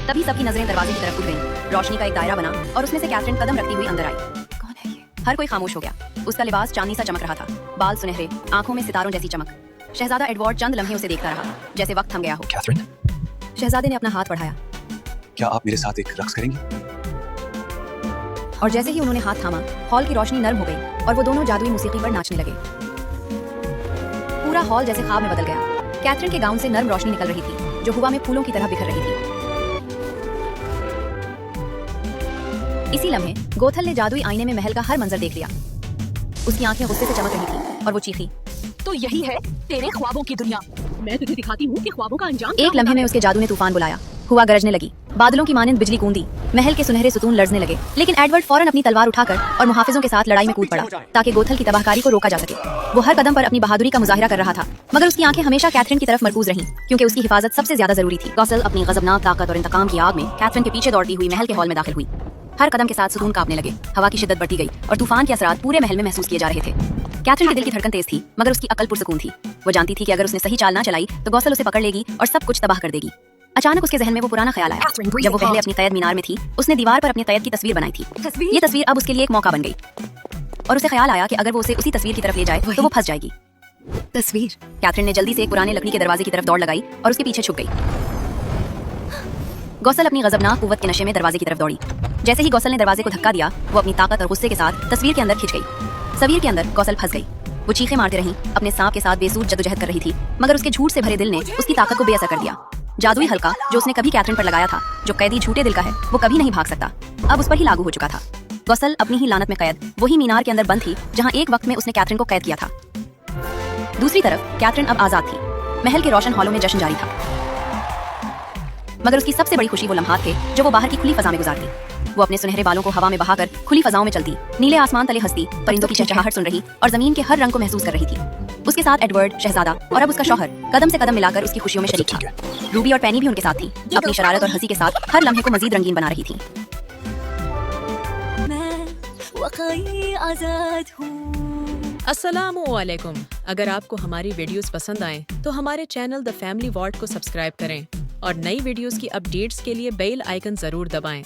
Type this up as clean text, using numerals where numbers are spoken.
तभी सबकी नजरें दरवाजे की तरफ उठ गईं। रोशनी का एक दायरा बना और उसमें से कैथरीन कदम रखती हुई अंदर आई। कौन है ये? हर कोई खामोश हो गया। उसका लिबास चांदी सा चमक रहा था, बाल सुनहरे, आंखों में सितारों जैसी चमक। शहजादा एडवर्ड चंद लम्हे उसे देखता रहा, जैसे वक्त थम गया हो। कैथरीन, शहजादे ने अपना हाथ बढ़ाया क्या आप मेरे साथ एक रक्स करेंगी? और जैसे ही उन्होंने हाथ थामा, हॉल की रोशनी नर्म हो गई और वो दोनों जादुई मौसीकी पर नाचने लगे। पूरा हॉल जैसे ख्वाब में बदल गया। कैथरीन के गाउन से नर्म रोशनी निकल रही थी, जो हवा में फूलों की तरह बिखर रही थी। इसी लम्हे गोथल ने जादुई आईने में महल का हर मंजर देख लिया। उसकी आंखें गुस्से से चमक रही थी और वो चीखी, तो यही है तेरे ख्वाबों की दुनिया। मैं तुझे दिखाती हूँ कि ख्वाबों का अंजाम क्या एक लम्हे होता में है। उसके जादू ने तूफान बुलाया। हुआ गरजने लगी, बादलों की मानिंद बिजली गूंदी, महल के सुनहरे सुतून लरजने लगे। लेकिन एडवर्ड फौरन अपनी तलवार उठाकर और मुहाफिजों के साथ लड़ाई में कूद पड़ा, ताकि गोथल की तबाहकारी को रोका जा सके। वो हर कदम पर अपनी बहादुरी का मुजाहिरा कर रहा था, मगर उसकी आंखें हमेशा कैथरीन की तरफ मरकूज रहीं, क्योंकि उसकी हिफाजत सबसे ज्यादा जरूरी थी। गौसल अपनी गजबनाक ताकत और इंतकाम की आग में कैथरीन के पीछे दौड़ती हुई महल के हॉल में दाखिल हुई। हर कदम के साथ सुतून कांपने लगे, हवा की शिद्दत बढ़ती गई और तूफान के असरात पूरे महल में महसूस किए जा रहे थे। कैथरीन के दिल की धड़कन तेज थी, मगर उसकी अकल पुरसकून थी। वो जानती थी कि अगर उसने सही चाल ना चलाई तो गौसल उसे पकड़ लेगी और सब कुछ तबाह कर देगी। अचानक उसके जहन में वो पुराना ख्याल आया। जब वो पहले अपनी कैद मीनार में थी, उसने दीवार पर अपनी कैद की तस्वीर बनाई थी। ये तस्वीर अब उसके लिए एक मौका बन गई और उसे ख्याल आया कि अगर वो उसे उसी तस्वीर की तरफ ले जाए तो वो फंस जाएगी। तस्वीर। कैथरीन ने जल्दी से एक पुराने लकड़ी के दरवाजे की तरफ दौड़ लगाई और उसके पीछे छुप गई। गौसल अपनी गजबनाक कुव्वत के नशे में दरवाजे की तरफ दौड़ी। जैसे ही गौसल ने दरवाजे को धक्का दिया, वो अपनी ताकत और गुस्से के साथ तस्वीर के अंदर खिंच गई। तस्वीर के अंदर गौसल फंस गई। वो चीखें मारती रही, अपने सांप के साथ बेसूर जद्दोजहद कर रही थी, मगर उसके झूठ से भरे दिल ने उसकी ताकत को बेअसर कर दिया। जादुई हल्का जो उसने कभी कैथरीन पर लगाया था, जो कैदी झूठे दिल का है, वो कभी नहीं भाग सकता, अब उस पर ही लागू हो चुका था। गौसल अपनी ही लानत में कैद वही मीनार के अंदर बंद थी, जहाँ एक वक्त में उसने कैथरीन को कैद किया था। दूसरी तरफ कैथरीन अब आजाद थी। महल के रोशन हॉलों में जश्न जारी था, मगर उसकी सबसे बड़ी खुशी वो लम्हात थे जो वो बाहर की खुली फजा में गुजारती। वो अपने सुनहरे बालों को हवा में बहाकर खुली फजाओं में चलती, नीले आसमान तले हंसती, परिंदों की चहचहाहट सुन रही और जमीन के हर रंग को महसूस कर रही थी। उसके साथ एडवर्ड, शहजादा और अब उसका शौहर कदम से कदम मिलाकर उसकी खुशियों में शरीक था। रूबी और पैनी भी उनके साथ थी, अपनी शरारत और हंसी के साथ हर लम्हे को मजीद रंगीन बना रही थी। अस्सलामुअलैकुम। अगर आपको हमारी वीडियोस पसंद आए तो हमारे चैनल द फैमिली वॉल्ट को सब्सक्राइब करें और नई वीडियोस की अपडेट्स के लिए बेल आइकन जरूर दबाएं।